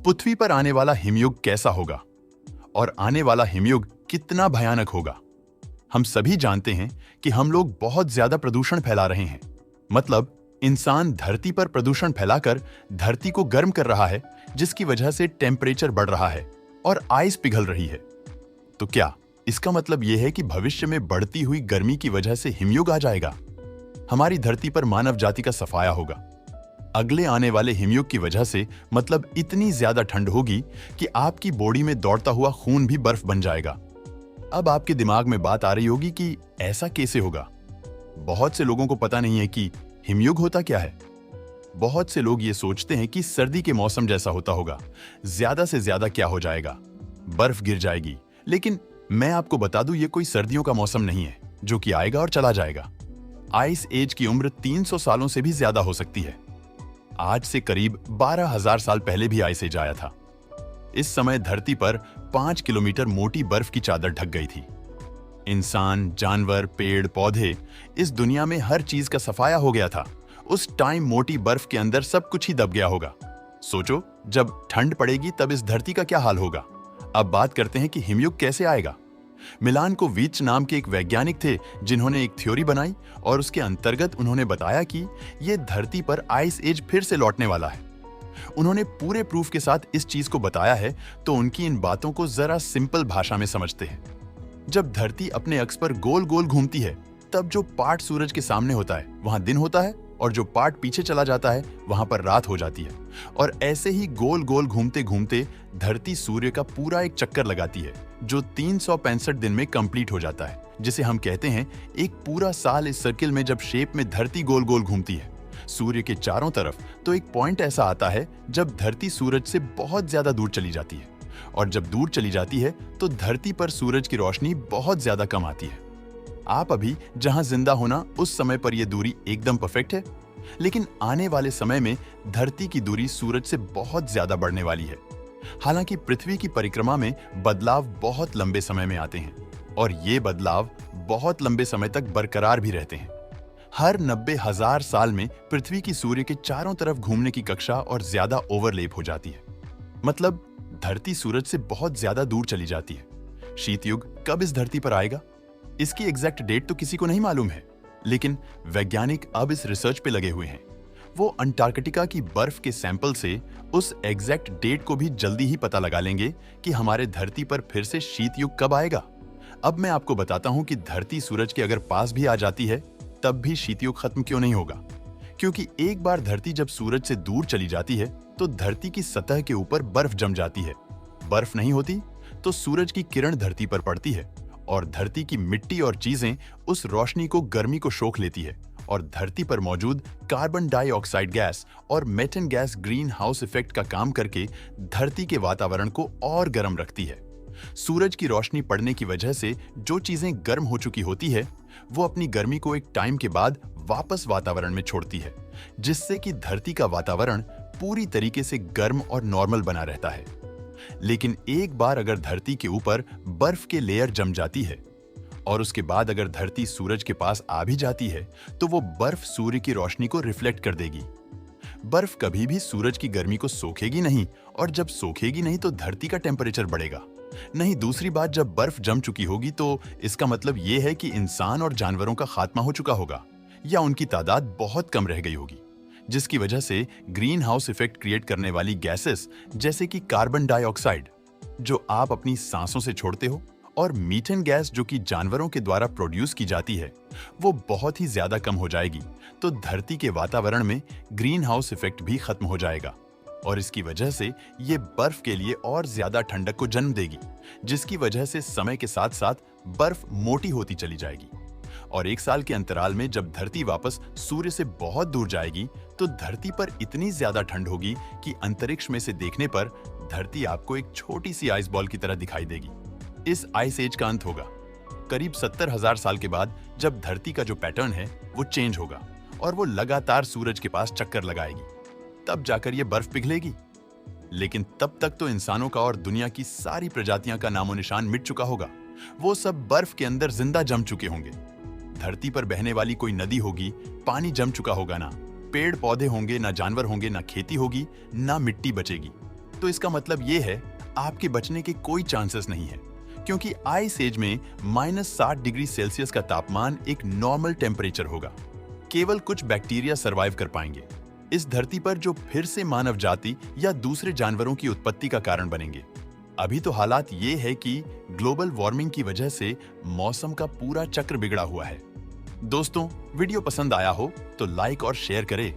पृथ्वी पर आने वाला हिमयुग कैसा होगा और आने वाला हिमयुग कितना भयानक होगा। हम सभी जानते हैं कि हम लोग बहुत ज्यादा प्रदूषण फैला रहे हैं। मतलब इंसान धरती पर प्रदूषण फैलाकर धरती को गर्म कर रहा है, जिसकी वजह से टेम्परेचर बढ़ रहा है और आइस पिघल रही है। तो क्या इसका मतलब यह है कि भविष्य में बढ़ती हुई गर्मी की वजह से हिमयुग आ जाएगा? हमारी धरती पर मानव जाति का सफाया होगा। अगले आने वाले हिमयुग की वजह से मतलब इतनी ज्यादा ठंड होगी कि आपकी बॉडी में दौड़ता हुआ खून भी बर्फ बन जाएगा। अब आपके दिमाग में बात आ रही होगी कि ऐसा कैसे होगा। बहुत से लोगों को पता नहीं है कि हिमयुग होता क्या है। बहुत से लोग ये सोचते हैं कि सर्दी के मौसम जैसा होता होगा, ज्यादा से ज्यादा क्या हो जाएगा, बर्फ गिर जाएगी। लेकिन मैं आपको बता दूं, ये कोई सर्दियों का मौसम नहीं है जो कि आएगा और चला जाएगा। आइस एज की उम्र 300 सालों से भी ज्यादा हो सकती है। आज से करीब 12,000 साल पहले भी आइस एज आया था। इस समय धरती पर 5 किलोमीटर मोटी बर्फ की चादर ढक गई थी। इंसान, जानवर, पेड़ पौधे, इस दुनिया में हर चीज का सफाया हो गया था। उस टाइम मोटी बर्फ के अंदर सब कुछ ही दब गया होगा। सोचो, जब ठंड पड़ेगी तब इस धरती का क्या हाल होगा। अब बात करते हैं कि हिमयुग कैसे आएगा। मिलान कोविच नाम के एक वैज्ञानिक थे जिन्होंने एक थ्योरी बनाई और उसके अंतर्गत उन्होंने बताया कि यह धरती पर आइस एज फिर से लौटने वाला है। उन्होंने पूरे प्रूफ के साथ इस चीज को बताया है, तो उनकी इन बातों को जरा सिंपल भाषा में समझते हैं। जब धरती अपने अक्ष पर गोल गोल घूमती है, तब जो पार्ट सूरज के सामने होता है वहां दिन होता है और जो पार्ट पीछे चला जाता है वहां पर रात हो जाती है। और ऐसे ही गोल गोल घूमते घूमते धरती सूर्य का पूरा एक चक्कर लगाती है, जो 365 दिन में कंप्लीट हो जाता है, जिसे हम कहते हैं एक पूरा साल। इस सर्किल में जब शेप में धरती गोल गोल घूमती है सूर्य के चारों तरफ, तो एक पॉइंट ऐसा आता है जब धरती सूरज से बहुत ज्यादा दूर चली जाती है। और जब दूर चली जाती है तो धरती पर सूरज की रोशनी बहुत ज्यादा कम आती है। आप अभी जहां जिंदा होना, उस समय पर यह दूरी एकदम परफेक्ट है। लेकिन आने वाले समय में धरती की दूरी सूरज से बहुत ज्यादा बढ़ने वाली है। हालांकि पृथ्वी की परिक्रमा में बदलाव बहुत लंबे समय में आते हैं और ये बदलाव बहुत लंबे समय तक बरकरार भी रहते हैं। हर 90,000 साल में पृथ्वी की सूर्य के चारों तरफ घूमने की कक्षा और ज्यादा ओवरलैप हो जाती है। मतलब धरती सूरज से बहुत ज्यादा दूर चली जाती है। शीत युग कब इस धरती पर आएगा, इसकी एग्जैक्ट डेट तो किसी को नहीं मालूम है, लेकिन वैज्ञानिक अब इस रिसर्च पे लगे हुए हैं। वो अंटार्कटिका की बर्फ के सैंपल से उस एग्जैक्ट डेट को भी जल्दी ही पता लगा लेंगे कि हमारे धरती पर फिर से शीत युग कब आएगा। अब मैं आपको बताता हूं कि धरती सूरज के अगर पास भी आ जाती है तब भी शीत युग खत्म क्यों नहीं होगा। क्योंकि एक बार धरती जब सूरज से दूर चली जाती है तो धरती की सतह के ऊपर बर्फ जम जाती है। बर्फ नहीं होती तो सूरज की किरण धरती पर पड़ती है और धरती की मिट्टी और चीजें उस रोशनी को, गर्मी को सोख लेती है और धरती पर मौजूद कार्बन डाइऑक्साइड गैस और methane gas green house effect का काम करके धरती के वातावरण को और गर्म रखती है। सूरज की रोशनी पड़ने की वजह से जो चीजें गर्म हो चुकी होती है वो अपनी गर्मी को एक टाइम के बाद वापस वातावरण में छोड़ती है, जिससे कि धरती का वातावरण पूरी तरीके से गर्म और नॉर्मल बना रहता है। लेकिन एक बार अगर धरती के ऊपर बर्फ के लेयर जम जाती है और उसके बाद अगर धरती सूरज के पास आ भी जाती है तो वो बर्फ सूर्य की रोशनी को रिफ्लेक्ट कर देगी। बर्फ कभी भी सूरज की गर्मी को सोखेगी नहीं और जब सोखेगी नहीं तो धरती का टेम्परेचर बढ़ेगा नहीं। दूसरी बात, जब बर्फ जम चुकी होगी तो इसका मतलब ये है कि इंसान और जानवरों का खात्मा हो चुका होगा या उनकी तादाद बहुत कम रह गई होगी, जिसकी वजह से ग्रीन हाउस इफेक्ट क्रिएट करने वाली गैसेस जैसे कि कार्बन डाइऑक्साइड जो आप अपनी सांसों से छोड़ते हो और मीथेन गैस जो कि जानवरों के द्वारा प्रोड्यूस की जाती है वो बहुत ही ज्यादा कम हो जाएगी। तो धरती के वातावरण में ग्रीन हाउस इफेक्ट भी खत्म हो जाएगा और इसकी वजह से ये बर्फ के लिए और ज्यादा ठंडक को जन्म देगी, जिसकी वजह से समय के साथ साथ बर्फ मोटी होती चली जाएगी। और 1 साल के अंतराल में जब धरती वापस सूर्य से बहुत दूर जाएगी तो धरती पर इतनी ज्यादा ठंड होगी कि अंतरिक्ष में से देखने पर धरती आपको एक छोटी सी आइस बॉल की तरह दिखाई देगी। इस आइस एज का अंत होगा करीब 70,000 साल के बाद, जब धरती का जो पैटर्न है वो चेंज होगा और वो लगातार सूरज के पास चक्कर लगाएगी, तब जाकर ये बर्फ पिघलेगी। लेकिन तब तक तो इंसानों का और दुनिया की सारी प्रजातियां का नामो निशान मिट चुका होगा। वो सब बर्फ के अंदर जिंदा जम चुके होंगे। धरती पर बहने वाली कोई नदी होगी, पानी जम चुका होगा ना, पेड़ पौधे होंगे, ना जानवर होंगे, ना खेती होगी, ना मिट्टी बचेगी। तो इसका मतलब ये है आपके बचने के कोई चांसेस नहीं है, क्योंकि आइस एज में -60 डिग्री सेल्सियस का तापमान एक नॉर्मल टेम्परेचर होगा। केवल कुछ बैक्टीरिया सरवाइव कर पाएंगे इस धरती पर, जो फिर से मानव जाति या दूसरे जानवरों की उत्पत्ति का कारण बनेंगे। अभी तो हालात ये है कि ग्लोबल वार्मिंग की वजह से मौसम का पूरा चक्र बिगड़ा हुआ है। दोस्तों, वीडियो पसंद आया हो तो लाइक और शेयर करें